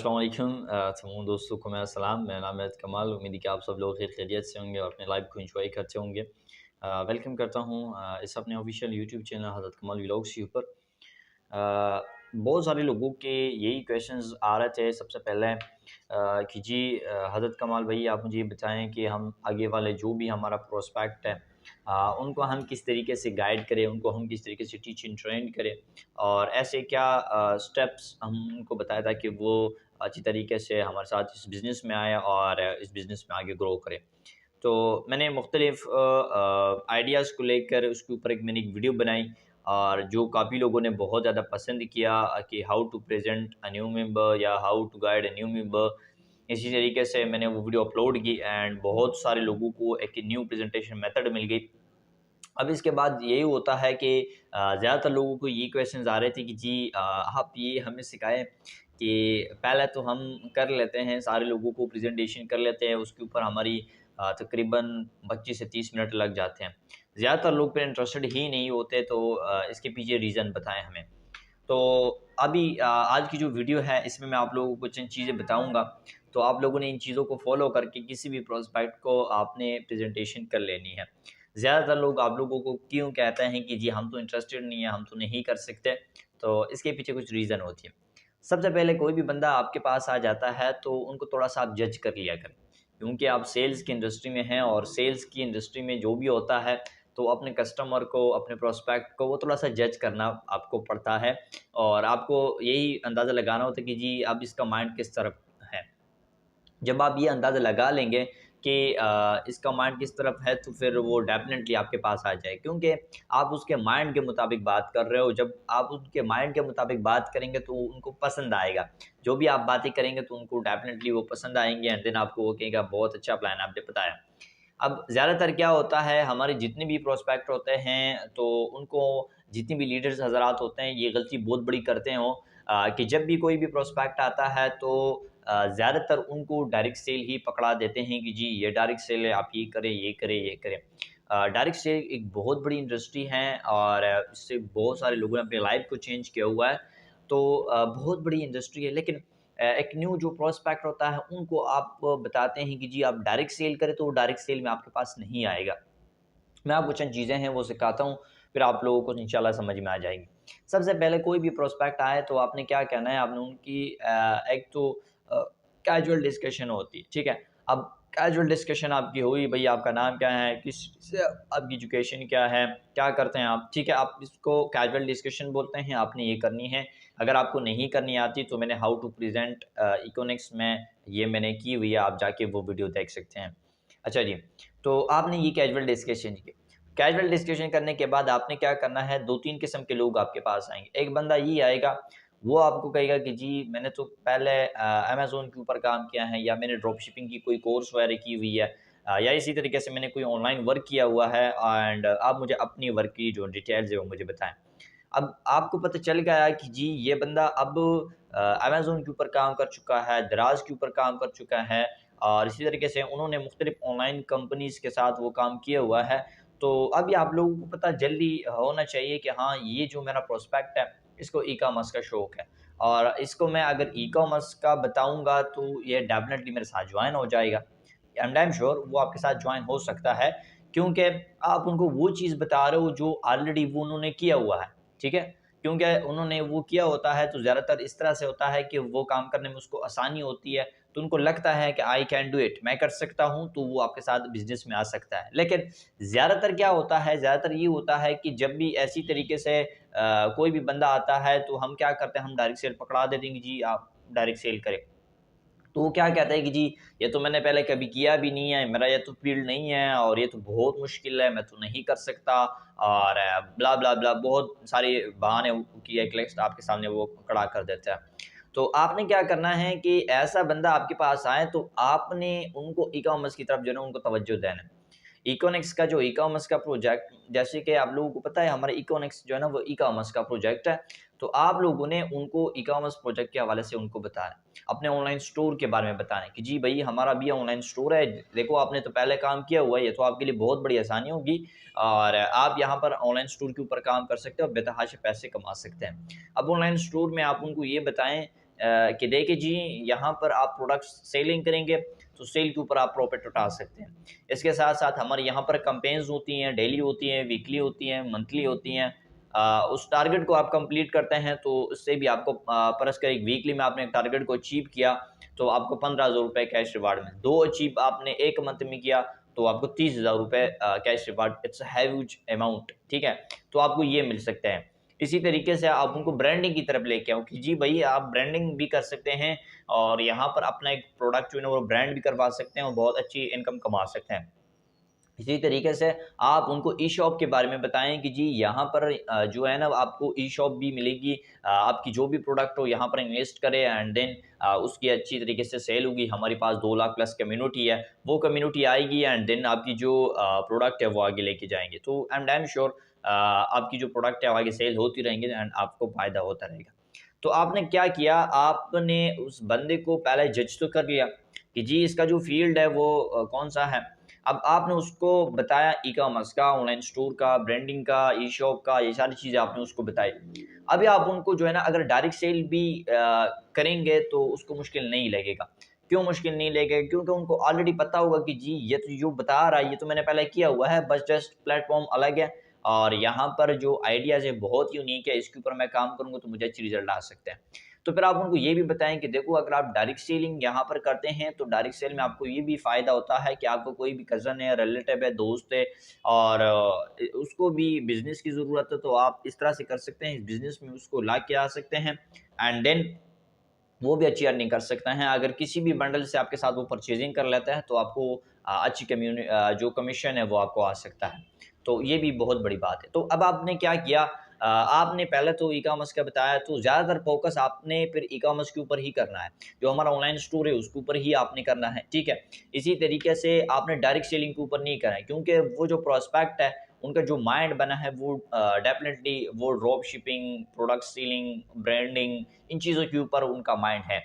अस्सलाम वालेकुम तमाम दोस्तों को मेरा सलाम। मेरा नाम है कमाल। उम्मीद है कि आप सब लोग खैरियत से होंगे और अपने लाइफ को एंजॉय करते होंगे। वेलकम करता हूँ इस अपने ऑफिशियल यूट्यूब चैनल हज़रत कमाल व्लॉग्स के ऊपर। बहुत सारे लोगों के यही क्वेश्चंस आ रहे थे सबसे पहले कि जी हज़रत कमाल भाई आप मुझे ये बताएं कि हम आगे वाले जो भी हमारा प्रोस्पेक्ट है उनको हम किस तरीके से गाइड करें, उनको हम किस तरीके से टीचिंग ट्रेन करें और ऐसे क्या स्टेप्स हम उनको बताया था कि वो अच्छी तरीके से हमारे साथ इस बिज़नेस में आए और इस बिज़नेस में आगे ग्रो करें। तो मैंने मुख्तलिफ आइडियाज़ को लेकर उसके ऊपर मैंने एक वीडियो बनाई और जो काफ़ी लोगों ने बहुत ज़्यादा पसंद किया कि how to present a new member या how to guide a new member. इसी तरीके से मैंने वो वीडियो अपलोड की एंड बहुत सारे लोगों को एक न्यू प्रेजेंटेशन मेथड मिल गई। अब इसके बाद यही होता है कि ज़्यादातर लोगों को ये क्वेश्चंस आ रहे थे कि जी आप ये हमें सिखाएं कि पहले तो हम कर लेते हैं, सारे लोगों को प्रेजेंटेशन कर लेते हैं, उसके ऊपर हमारी तकरीबन 25 से 30 मिनट लग जाते हैं। ज़्यादातर लोग फिर इंटरेस्टेड ही नहीं होते, तो इसके पीछे रीज़न बताएं हमें। तो अभी आज की जो वीडियो है इसमें मैं आप लोगों को चंद चीज़ें बताऊंगा, तो आप लोगों ने इन चीज़ों को फॉलो करके किसी भी प्रोस्पेक्ट को आपने प्रेजेंटेशन कर लेनी है। ज़्यादातर लोग आप लोगों को क्यों कहते हैं कि जी हम तो इंटरेस्टेड नहीं है, हम तो नहीं कर सकते, तो इसके पीछे कुछ रीज़न होती है। सबसे पहले कोई भी बंदा आपके पास आ जाता है तो उनको थोड़ा सा आप जज कर लिया करें, क्योंकि आप सेल्स की इंडस्ट्री में हैं और सेल्स की इंडस्ट्री में जो भी होता है तो अपने कस्टमर को, अपने प्रोस्पेक्ट को वो थोड़ा सा जज करना आपको पड़ता है और आपको यही अंदाज़ा लगाना होता है कि जी अब इसका माइंड किस तरफ है। जब आप ये अंदाज़ा लगा लेंगे कि इसका माइंड किस तरफ है तो फिर वो डेफ़िनेटली आपके पास आ जाए, क्योंकि आप उसके माइंड के मुताबिक बात कर रहे हो। जब आप उनके माइंड के मुताबिक बात करेंगे तो उनको पसंद आएगा। जो भी आप बातें करेंगे तो उनको डेफ़िनेटली वो पसंद आएँगी एंड देन आपको वो कहेगा बहुत अच्छा प्लान आपने बताया। अब ज़्यादातर क्या होता है, हमारे जितने भी प्रोस्पेक्ट होते हैं तो उनको, जितनी भी लीडर्स हज़रात होते हैं, ये गलती बहुत बड़ी करते हो कि जब भी कोई भी प्रोस्पेक्ट आता है तो ज़्यादातर उनको डायरेक्ट सेल ही पकड़ा देते हैं कि जी ये डायरेक्ट सेल है, आप ये करें, ये करें, ये करें। डायरेक्ट सेल एक बहुत बड़ी इंडस्ट्री है और इससे बहुत सारे लोगों ने अपनी लाइफ को चेंज किया हुआ है। तो बहुत बड़ी इंडस्ट्री है, लेकिन एक न्यू जो प्रोस्पेक्ट होता है उनको आप बताते हैं कि जी आप डायरेक्ट सेल करें, तो वो डायरेक्ट सेल में आपके पास नहीं आएगा। मैं आपको चंद चीज़ें हैं वो सिखाता हूँ, फिर आप लोगों को इंशाल्लाह समझ में आ जाएगी। सबसे पहले कोई भी प्रोस्पेक्ट आए तो आपने क्या करना है, आपने उनकी एक तो अ, कैजुअल डिस्कशन होती है, ठीक है? अब कैजुअल डिस्कशन आपकी हुई, भई आपका नाम क्या है? किस से आपकी एजुकेशन क्या है? क्या करते हैं आप? ठीक है, आप इसको कैजुअल डिस्कशन बोलते हैं, आपने ये करनी है। अगर आपको नहीं करनी आती तो मैंने हाउ टू प्रेज़ेंट इकोनॉमिक्स में ये मैंने की हुई है, आप जाके वो वीडियो देख सकते हैं। अच्छा जी, तो आपने ये कैजुअल डिस्कशन की। कैजुअल डिस्कशन करने के बाद आपने क्या करना है, 2-3 किस्म के लोग आपके पास आएँगे। एक बंदा ये आएगा, वो आपको कहेगा कि जी मैंने तो पहले अमेज़न के ऊपर काम किया है, या मैंने ड्रॉप शिपिंग की कोई कोर्स वगैरह की हुई है, या इसी तरीके से मैंने कोई ऑनलाइन वर्क किया हुआ है एंड आप मुझे अपनी वर्क की जो डिटेल्स है वो मुझे बताएँ। अब आपको पता चल गया कि जी ये बंदा अब अमेज़न के ऊपर काम कर चुका है, दराज़ के ऊपर काम कर चुका है और इसी तरीके से उन्होंने मुख्तलिफ़ ऑनलाइन कंपनीज़ के साथ वो काम किया हुआ है। तो अभी आप लोगों को पता जल्दी होना चाहिए कि हाँ, ये जो मेरा प्रोस्पेक्ट है, इसको ई-कॉमर्स का शौक है और इसको मैं अगर ई-कॉमर्स का बताऊँगा तो ये डेफ़िनेटली मेरे साथ जॉइन हो जाएगा। एंड आई एम श्योर वो आपके साथ जॉइन हो सकता है, क्योंकि आप उनको वो चीज़ बता रहे हो जो ऑलरेडी वो उन्होंने किया हुआ है, ठीक है? क्योंकि उन्होंने वो किया होता है तो ज़्यादातर इस तरह से होता है कि वो काम करने में उसको आसानी होती है, तो उनको लगता है कि आई कैन डू इट, मैं कर सकता हूँ, तो वो आपके साथ बिज़नेस में आ सकता है। लेकिन ज़्यादातर क्या होता है, ज़्यादातर ये होता है कि जब भी ऐसी तरीके से कोई भी बंदा आता है तो हम क्या करते हैं, हम डायरेक्ट सेल पकड़ा देते हैं कि जी आप डायरेक्ट सेल करें। तो वो क्या कहता है कि जी ये तो मैंने पहले कभी किया भी नहीं है, मेरा ये तो फ़ील्ड नहीं है और ये तो बहुत मुश्किल है, मैं तो नहीं कर सकता और ब्ला, ब्ला, ब्ला बहुत सारे बहाने की एक लिस्ट आपके सामने वो खड़ा कर देता है। तो आपने क्या करना है कि ऐसा बंदा आपके पास आए तो आपने उनको ई-कॉमर्स की तरफ जो है ना उनको तवज्जो देना है। इकोनिक्स का जो ई-कॉमर्स का प्रोजेक्ट, जैसे कि आप लोगों को पता है हमारा इकोनिक्स जो है ना वो ई-कॉमर्स का प्रोजेक्ट है, तो आप लोगों ने उनको ई-कॉमर्स प्रोजेक्ट के हवाले से उनको बताना है। अपने ऑनलाइन स्टोर के बारे में बताना है कि जी भई हमारा भी ऑनलाइन स्टोर है, देखो आपने तो पहले काम किया हुआ है, ये तो आपके लिए बहुत बड़ी आसानी होगी और आप यहाँ पर ऑनलाइन स्टोर के ऊपर काम कर सकते हो, बेतहाशा पैसे कमा सकते हैं। अब ऑनलाइन स्टोर में आप उनको ये बताएँ कि देखिए जी यहाँ पर आप प्रोडक्ट सेलिंग करेंगे तो सेल के ऊपर आप प्रॉफिट उठा सकते हैं। इसके साथ साथ हमारे यहाँ पर कैंपेन्स होती हैं, डेली होती हैं, वीकली होती हैं, मंथली होती हैं। उस टारगेट को आप कंप्लीट करते हैं तो उससे भी आपको परस कर एक वीकली में आपने एक टारगेट को अचीव किया तो आपको 15,000 रुपये कैश रिवार्ड में, 2 अचीव आपने 1 मंथ में किया तो आपको 30,000 रुपये कैश रिवार्ड। इट्स हैव्यूज अमाउंट, ठीक है? तो आपको ये मिल सकते हैं। इसी तरीके से आप उनको ब्रांडिंग की तरफ लेके आओ कि जी भाई आप ब्रांडिंग भी कर सकते हैं और यहाँ पर अपना एक प्रोडक्ट जो है ना वो ब्रांड भी करवा सकते हैं और बहुत अच्छी इनकम कमा सकते हैं। इसी तरीके से आप उनको ई-शॉप के बारे में बताएँ कि जी यहाँ पर जो है ना आपको ई-शॉप भी मिलेगी। आपकी जो भी प्रोडक्ट हो यहाँ पर इन्वेस्ट करें एंड देन उसकी अच्छी तरीके से सेल होगी। हमारे पास 2 लाख प्लस कम्युनिटी है, वो कम्युनिटी आएगी एंड देन आपकी जो प्रोडक्ट है वो आगे लेके जाएँगे। तो आई एम श्योर आपकी जो प्रोडक्ट है वो आगे सेल होती रहेंगी एंड आपको फ़ायदा होता रहेगा। तो आपने क्या किया, आपने उस बंदे को पहले जज तो कर लिया कि जी इसका जो फ़ील्ड है वो कौन-सा है। अब आपने उसको बताया ई-कॉमर्स का, ऑनलाइन स्टोर का, ब्रांडिंग का, ई-शॉप का, ये सारी चीज़ें आपने उसको बताई। अभी आप उनको जो है ना अगर डायरेक्ट सेल भी करेंगे तो उसको मुश्किल नहीं लगेगा। क्यों मुश्किल नहीं लगेगा? क्योंकि उनको ऑलरेडी पता होगा कि जी ये तो जो बता रहा है ये तो मैंने पहले किया हुआ है, बस जस्ट प्लेटफ़ॉर्म अलग है और यहाँ पर जो आइडियाज़ है बहुत यूनिक है, इसके ऊपर मैं काम करूँगा तो मुझे अच्छी रिज़ल्ट आ सकते हैं। तो फिर आप उनको ये भी बताएँ कि देखो अगर आप डायरेक्ट सेलिंग यहाँ पर करते हैं तो डायरेक्ट सेल में आपको ये भी फ़ायदा होता है कि आपको कोई भी कज़न है, रिलेटिव है, दोस्त है और उसको भी बिज़नेस की ज़रूरत है तो आप इस तरह से कर सकते हैं, इस बिज़नेस में उसको ला के आ सकते हैं एंड देन वो भी अच्छी अर्निंग कर सकते हैं। अगर किसी भी बंडल से आपके साथ वो परचेज़िंग कर लेता है तो आपको अच्छी जो कमीशन है वो आपको आ सकता है। तो ये भी बहुत बड़ी बात है। तो अब आपने क्या किया, आपने पहले तो ई-कॉमर्स का बताया तो ज़्यादातर फ़ोकस आपने फिर ई-कॉमर्स के ऊपर ही करना है। जो हमारा ऑनलाइन स्टोर है उसके ऊपर ही आपने करना है, ठीक है? इसी तरीके से आपने डायरेक्ट सेलिंग के ऊपर नहीं करना है क्योंकि वो जो प्रोस्पेक्ट है उनका जो माइंड बना है वो डेफ़िनेटली वो drop shipping, product selling, branding इन चीज़ों के ऊपर उनका माइंड है।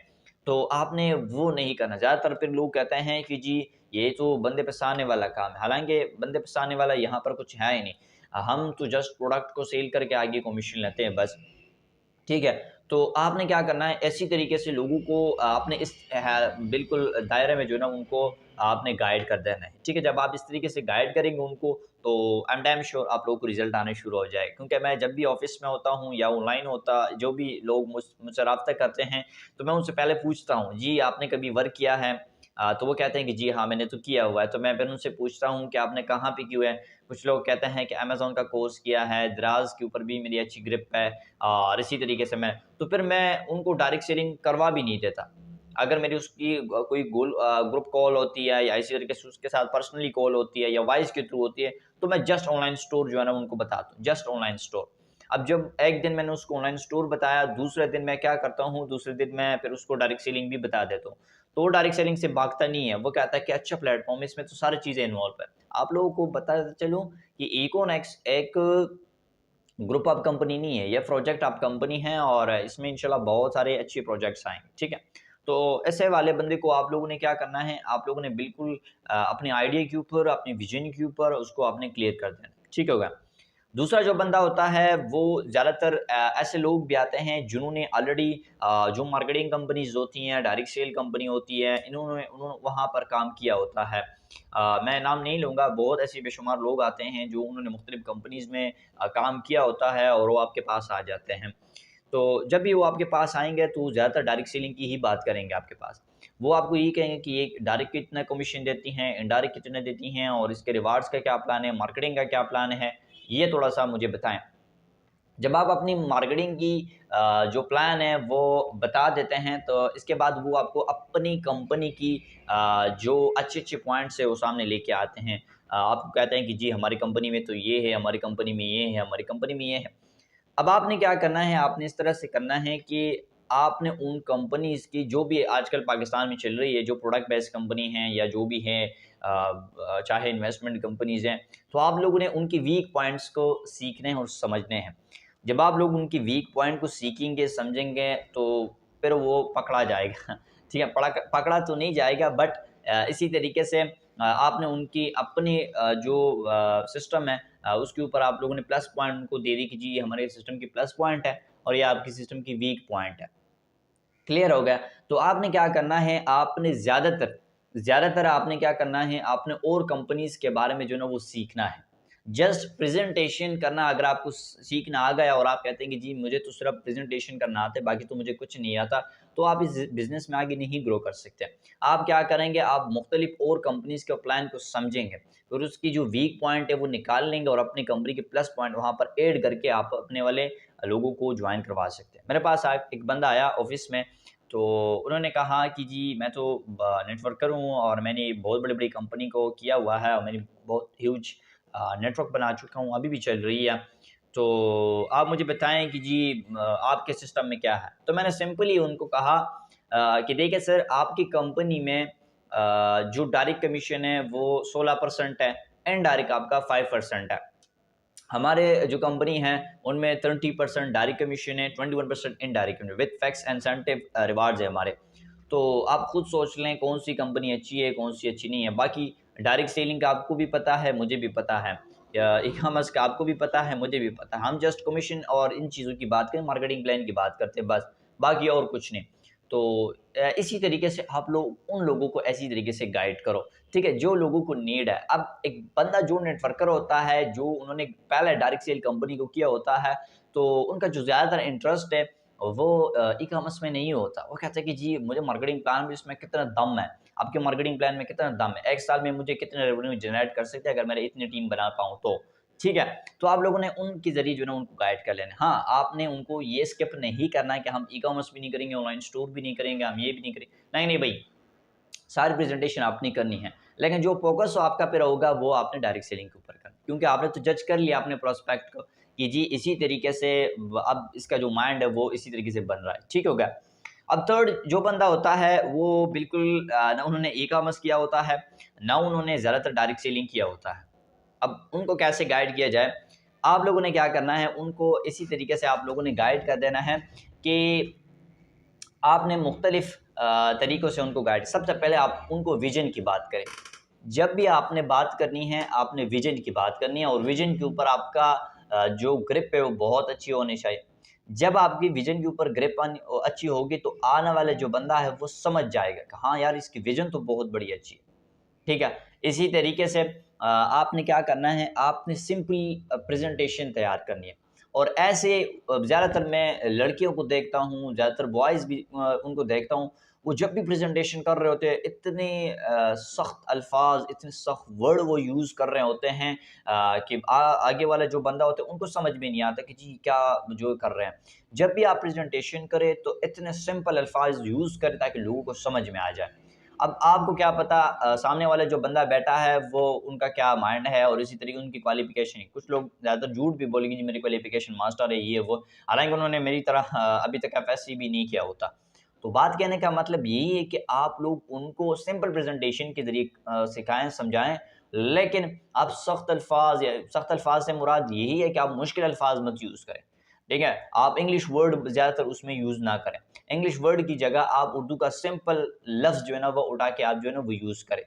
तो आपने वो नहीं करना। ज़्यादातर फिर लोग कहते हैं कि जी ये तो बंदे फँसाने वाला काम है। हालाँकि बंदे फँसाने वाला यहाँ पर कुछ है ही नहीं। हम तो जस्ट प्रोडक्ट को सेल करके आगे कमीशन लेते हैं बस। ठीक है? तो आपने क्या करना है, ऐसी तरीके से लोगों को आपने इस बिल्कुल दायरे में जो है ना उनको आपने गाइड कर देना है, ठीक है? जब आप इस तरीके से गाइड करेंगे उनको तो आई एम डैम श्योर आप लोगों को रिज़ल्ट आने शुरू हो जाए। क्योंकि मैं जब भी ऑफ़िस में होता हूँ या ऑनलाइन होता जो भी लोग मुझसे राब्ता करते हैं, तो मैं उनसे पहले पूछता हूँ, जी आपने कभी वर्क किया है? तो वो कहते हैं कि जी हाँ, मैंने तो किया हुआ है। तो मैं फिर उनसे पूछता हूँ कि आपने कहाँ पे किया है? कुछ लोग कहते हैं कि अमेज़न का कोर्स किया है, दराज़ के ऊपर भी मेरी अच्छी ग्रिप है और इसी तरीके से मैं उनको डायरेक्ट सेलिंग करवा भी नहीं देता। अगर मेरी उसकी कोई ग्रुप कॉल होती है या इसी तरीके से उसके साथ पर्सनली कॉल होती है या वॉइस के थ्रू होती है, तो मैं जस्ट ऑनलाइन स्टोर जो है ना उनको बताता हूँ, जस्ट ऑनलाइन स्टोर। अब जब एक दिन मैंने उसको ऑनलाइन स्टोर बताया, दूसरे दिन मैं क्या करता हूँ, दूसरे दिन मैं फिर उसको डायरेक्ट सेलिंग भी बता देता हूँ। तो वो डायरेक्ट सेलिंग से भागता नहीं है, वो कहता है कि अच्छा प्लेटफ़ॉर्म है, इसमें तो सारी चीज़ें इन्वॉल्व है। आप लोगों को बताता चलूँ कि इकोनॉमिक्स एक ग्रुप ऑफ कंपनी नहीं है, ये प्रोजेक्ट ऑफ कंपनी है और इसमें इंशाल्लाह बहुत सारे अच्छे प्रोजेक्ट्स आएँगे, ठीक है? तो ऐसे वाले बंदे को आप लोगों ने क्या करना है, आप लोगों ने बिल्कुल अपने आइडिया के ऊपर, अपने विज़न के ऊपर उसको आपने क्लियर कर देना है, ठीक होगा? दूसरा जो बंदा होता है वो ज़्यादातर ऐसे लोग भी आते हैं जिन्होंने ऑलरेडी जो मार्केटिंग कंपनीज़ होती हैं, डायरेक्ट सेल कंपनी होती है, इन्होंने उन्होंने वहाँ पर काम किया होता है। मैं नाम नहीं लूँगा, बहुत ऐसे बेशुमार लोग आते हैं जो उन्होंने मुख्तलिफ़ कंपनीज़ में काम किया होता है और वो आपके पास आ जाते हैं। तो जब भी वो आपके पास आएँगे तो ज़्यादातर डायरेक्ट सेलिंग की ही बात करेंगे आपके पास। वो आपको ये कहेंगे कि ये डायरेक्ट कितना कमीशन देती हैं, इनडायरेक्ट कितने देती हैं और इसके रिवार्ड्स का क्या प्लान है, मार्केटिंग का क्या प्लान है, ये थोड़ा-सा मुझे बताएँ। जब आप अपनी मार्केटिंग की जो प्लान है वो बता देते हैं तो इसके बाद वो आपको अपनी कंपनी की जो अच्छे-अच्छे पॉइंट्स है वो सामने लेके आते हैं। आपको कहते हैं कि जी हमारी कंपनी में तो ये है, हमारी कंपनी में ये है, हमारी कंपनी में ये है। अब आपने क्या करना है, आपने इस तरह से करना है कि आपने उन कंपनीज़ की जो भी आजकल पाकिस्तान में चल रही है, जो प्रोडक्ट बेस्ड कंपनी हैं या जो भी हैं चाहे इन्वेस्टमेंट कंपनीज़ हैं, तो आप लोगों ने उनकी वीक पॉइंट्स को सीखने और समझने हैं। जब आप लोग उनकी वीक पॉइंट को सीखेंगे, समझेंगे, तो फिर वो पकड़ा जाएगा। ठीक है, पकड़ा तो नहीं जाएगा बट इसी तरीके से आपने उनकी अपनी जो सिस्टम है उसके ऊपर आप लोगों ने प्लस पॉइंट उनको दे दी कि जी ये हमारे सिस्टम की प्लस पॉइंट है और ये आपकी सिस्टम की वीक पॉइंट है। क्लियर हो गया। तो आपने क्या करना है, आपने ज़्यादातर आपने क्या करना है, आपने और कंपनीज़ के बारे में जो है ना वो सीखना है। जस्ट प्रेज़ेंटेशन करना अगर आपको सीखना आ गया और आप कहते हैं कि जी मुझे तो सिर्फ़ प्रेज़ेंटेशन करना आता है, बाकी तो मुझे कुछ नहीं आता, तो आप इस बिज़नेस में आगे नहीं ग्रो कर सकते। आप क्या करेंगे, आप मुख्तलिफ़ और कंपनीज़ के प्लान को समझेंगे, फिर उसकी जो वीक पॉइंट है वो निकाल लेंगे और अपनी कंपनी के प्लस पॉइंट वहाँ पर ऐड करके आप अपने वाले लोगों को जॉइन करवा सकते हैं। मेरे पास एक बंदा आया ऑफ़िस में, तो उन्होंने कहा कि जी मैं तो नेटवर्कर हूँ और मैंने बहुत बड़ी-बड़ी कंपनी को किया हुआ है और मैंने बहुत ह्यूज नेटवर्क बना चुका हूँ, अभी भी चल रही है। तो आप मुझे बताएँ कि जी आपके सिस्टम में क्या है? तो मैंने सिंपली उनको कहा कि देखिए सर, आपकी कंपनी में जो डायरेक्ट कमीशन है वो 16% है, इनडायरेक्ट आपका 5% है। हमारे जो कंपनी है उनमें 30% डायरेक्ट कमीशन है, 21% indirect commission with fax incentive rewards है हमारे। तो आप खुद सोच लें कौन सी कंपनी अच्छी है, कौन सी अच्छी नहीं है। बाकी डायरेक्ट सेलिंग का आपको भी पता है, मुझे भी पता है। ई-कॉमर्स का आपको भी पता है, मुझे भी पता है। हम जस्ट कमीशन और इन चीज़ों की बात करें, मार्केटिंग प्लान की बात करते हैं बस, बाकी और कुछ नहीं। तो इसी तरीके से आप लोग उन लोगों को ऐसी तरीके से गाइड करो, ठीक है? जो लोगों को नीड है। अब एक बंदा जो नेटवर्कर होता है, जो उन्होंने पहले डायरेक्ट सेल कंपनी को किया होता है, तो उनका जो ज़्यादातर इंटरेस्ट है वो ई-कॉमर्स में नहीं होता। वो कहता है कि जी मुझे मार्केटिंग प्लान में इसमें कितना दम है, आपके मार्केटिंग प्लान में कितना दम है, 1 साल में मुझे कितने रेवेन्यू जनरेट कर सकते हैं अगर मैं इतनी टीम बना पाऊँ तो, ठीक है? तो आप लोगों ने उनके ज़रिए जो है ना उनको गाइड कर लेना है। हाँ, आपने उनको ये स्किप नहीं करना है कि हम ई-कॉमर्स भी नहीं करेंगे, ऑनलाइन स्टोर भी नहीं करेंगे, हम ये भी नहीं करेंगे। नहीं, नहीं भई, सारी प्रेज़ेंटेशन आपने करनी है। लेकिन जो फ़ोकस आपका पे होगा वो आपने डायरेक्ट सेलिंग के ऊपर करना है। क्योंकि आपने तो जज कर लिया अपने प्रोस्पेक्ट को कि जी इसी तरीके से अब इसका जो माइंड है वो इसी तरीके से बन रहा है। ठीक हो गया? अब थर्ड जो बंदा होता है वो बिल्कुल ना उन्होंने ई-कॉमर्स किया होता है, ना उन्होंने ज़्यादातर डायरेक्ट सेलिंग किया होता है। अब उनको कैसे गाइड किया जाए? आप लोगों ने क्या करना है, उनको इसी तरीके से आप लोगों ने गाइड कर देना है कि आपने मुख्तलिफ़ तरीकों से उनको गाइड। सबसे पहले आप उनको विज़न की बात करें। जब भी आपने बात करनी है, आपने विज़न की बात करनी है और विज़न के ऊपर आपका जो ग्रिप है वो बहुत अच्छी होनी चाहिए। जब आपकी विज़न के ऊपर ग्रिप अच्छी होगी तो आने वाला जो बंदा है वो समझ जाएगा कि हाँ यार, इसकी विज़न तो बहुत बड़ी अच्छी है। ठीक है? इसी तरीके से आपने क्या करना है, आपने सिंपल प्रेज़ेंटेशन तैयार करनी है और ऐसे ज़्यादातर मैं लड़कियों को देखता हूँ, ज़्यादातर बॉयज़ भी उनको देखता हूँ, वो जब भी प्रेज़ेंटेशन कर रहे होते हैं, इतने सख्त अल्फ़ाज़, इतने सख्त वर्ड वो यूज़ कर रहे होते हैं कि आगे वाला जो बंदा होता है, उनको समझ में नहीं आता कि जी क्या जो कर रहे हैं। जब भी आप प्रेज़ेंटेशन करें, तो इतने सिंपल अल्फ़ाज़ यूज़ करें ताकि लोगों को समझ में आ जाए। अब आपको क्या पता सामने वाला जो बंदा बैठा है वो उनका क्या माइंड है और इसी तरीके उनकी क्वालिफ़िकेशन है। कुछ लोग ज़्यादातर झूठ भी बोलेंगे जी मेरी क्वालिफ़िकेशन मास्टर है ये वो, हालाँकि उन्होंने मेरी तरह अभी तक एफएससी भी नहीं किया होता। तो बात कहने का मतलब यही है कि आप लोग उनको सिंपल प्रेज़ेंटेशन के ज़रिए सिखाएँ, समझाएँ, लेकिन आप सख्त अल्फ़ाज़ से मुराद यही है कि आप मुश्किल अल्फ़ाज़ मत यूज़ करें। ठीक है? आप इंग्लिश वर्ड ज़्यादातर उसमें यूज़ ना करें। इंग्लिश वर्ड की जगह आप उर्दू का सिंपल लफ्ज़ जो है ना वो उठा के आप जो है ना वो यूज़ करें।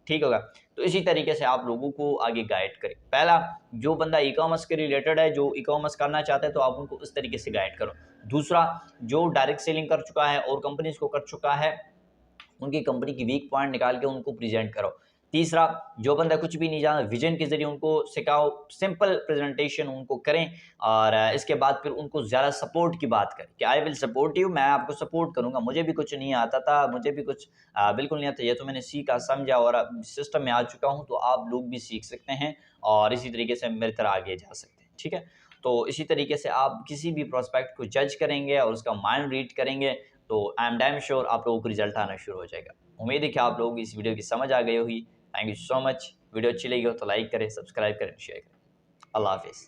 ठीक होगा? तो इसी तरीके से आप लोगों को आगे गाइड करें। पहला, जो बंदा ई-कॉमर्स के रिलेटेड है, जो ई-कॉमर्स करना चाहता है तो आप उनको उस तरीके से गाइड करो। दूसरा, जो डायरेक्ट सेलिंग कर चुका है और कंपनीज़ को कर चुका है, उनकी कंपनी की वीक पॉइंट निकाल के उनको प्रेज़ेंट करो। तीसरा, जो बंदा कुछ भी नहीं जानता, विज़न के ज़रिए उनको सिखाओ, सिंपल प्रेज़ेंटेशन उनको करें और इसके बाद फिर उनको ज़्यादा सपोर्ट की बात करें कि आई विल सपोर्ट यू, मैं आपको सपोर्ट करूँगा। मुझे भी कुछ नहीं आता था, मुझे भी कुछ बिल्कुल नहीं आता, ये तो मैंने सीखा, समझा और अब सिस्टम में आ चुका हूँ, तो आप लोग भी सीख सकते हैं और इसी तरीके से मेरी तरह आगे जा सकते हैं। ठीक है? तो इसी तरीके से आप किसी भी प्रोस्पेक्ट को जज करेंगे और उसका माइंड रीड करेंगे तो आई एम डैम श्योर आप लोगों को रिजल्ट आना शुरू हो जाएगा। उम्मीद है कि आप लोगों को इस वीडियो की समझ आ गई होगी। Thank you so much. Video अच्छी लगी हो तो लाइक करें, सब्सक्राइब करें, शेयर करें। अल्लाह हाफ़िज़।